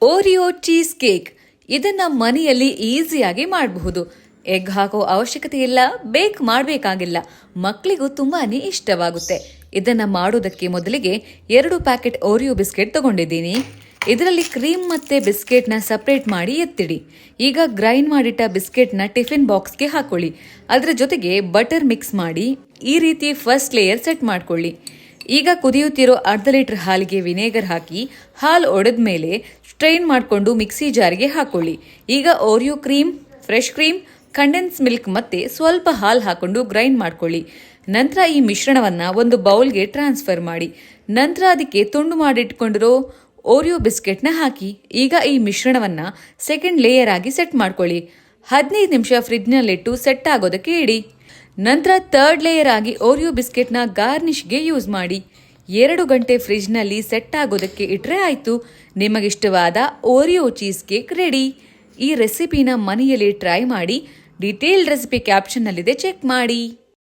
Oreo cheese cake ಇದನ್ನ ಮನೆಯಲ್ಲಿ ಈಸಿಯಾಗಿ ಮಾಡಬಹುದು. ಎಗ್ ಹಾಕೋ ಅವಶ್ಯಕತೆ ಇಲ್ಲ, ಬೇಕ್ ಮಾಡಬೇಕಾಗಿಲ್ಲ. ಮಕ್ಕಳಿಗೂ ತುಂಬಾನೇ ಇಷ್ಟವಾಗುತ್ತೆ. ಇದನ್ನ ಮಾಡೋದಕ್ಕೆ ಮೊದಲಿಗೆ 2 ಪ್ಯಾಕೆಟ್ ಓರಿಯೋ ಬಿಸ್ಕೆಟ್ ತಗೊಂಡಿದ್ದೀನಿ. ಇದರಲ್ಲಿ ಕ್ರೀಮ್ ಮತ್ತೆ ಬಿಸ್ಕೆಟ್ನ ಸಪ್ರೇಟ್ ಮಾಡಿ ಎತ್ತಿಡಿ. ಈಗ ಗ್ರೈಂಡ್ ಮಾಡಿಟ್ಟ ಬಿಸ್ಕೆಟ್ನ ಟಿಫಿನ್ ಬಾಕ್ಸ್ಗೆ ಹಾಕೊಳ್ಳಿ. ಅದರ ಜೊತೆಗೆ ಬಟರ್ ಮಿಕ್ಸ್ ಮಾಡಿ ಈ ರೀತಿ ಫಸ್ಟ್ ಲೇಯರ್ ಸೆಟ್ ಮಾಡ್ಕೊಳ್ಳಿ. ಈಗ ಕುದಿಯುತ್ತಿರೋ ಅರ್ಧ ಲೀಟರ್ ಹಾಲಿಗೆ ವಿನೆಗರ್ ಹಾಕಿ ಹಾಲು ಒಡೆದ ಮೇಲೆ ಸ್ಟ್ರೈನ್ ಮಾಡಿಕೊಂಡು ಮಿಕ್ಸಿ ಜಾರಿಗೆ ಹಾಕೊಳ್ಳಿ. ಈಗ Oreo cream, fresh cream, condense milk ಮತ್ತೆ ಸ್ವಲ್ಪ ಹಾಲು ಹಾಕೊಂಡು ಗ್ರೈಂಡ್ ಮಾಡ್ಕೊಳ್ಳಿ. ನಂತರ ಈ ಮಿಶ್ರಣವನ್ನು ಒಂದು ಬೌಲ್ಗೆ ಟ್ರಾನ್ಸ್ಫರ್ ಮಾಡಿ. ನಂತರ ಅದಕ್ಕೆ ತುಂಡು ಮಾಡಿಟ್ಕೊಂಡಿರೋ ಓರಿಯೋ ಬಿಸ್ಕೆಟ್ನ ಹಾಕಿ. ಈಗ ಈ ಮಿಶ್ರಣವನ್ನು ಸೆಕೆಂಡ್ ಲೇಯರ್ ಆಗಿ ಸೆಟ್ ಮಾಡ್ಕೊಳ್ಳಿ. 15 ನಿಮಿಷ ಫ್ರಿಡ್ಜ್ನಲ್ಲಿಟ್ಟು ಸೆಟ್ ಆಗೋದಕ್ಕೆ ಇಡಿ. ನಂತರ ಥರ್ಡ್ ಲೇಯರ್ ಆಗಿ ಓರಿಯೋ ಬಿಸ್ಕೆಟ್ನ ಗಾರ್ನಿಷ್ಗೆ ಯೂಸ್ ಮಾಡಿ. 2 ಗಂಟೆ ಫ್ರಿಡ್ಜ್ನಲ್ಲಿ ಸೆಟ್ ಆಗೋದಕ್ಕೆ ಇಟ್ಟರೆ ಆಯಿತು. ನಿಮಗಿಷ್ಟವಾದ ಓರಿಯೋ ಚೀಸ್ ಕೇಕ್ ರೆಡಿ. ಈ ರೆಸಿಪಿನ ಮನೆಯಲ್ಲಿ ಟ್ರೈ ಮಾಡಿ. ಡೀಟೇಲ್ಡ್ ರೆಸಿಪಿ ಕ್ಯಾಪ್ಷನ್ನಲ್ಲಿದೆ, ಚೆಕ್ ಮಾಡಿ.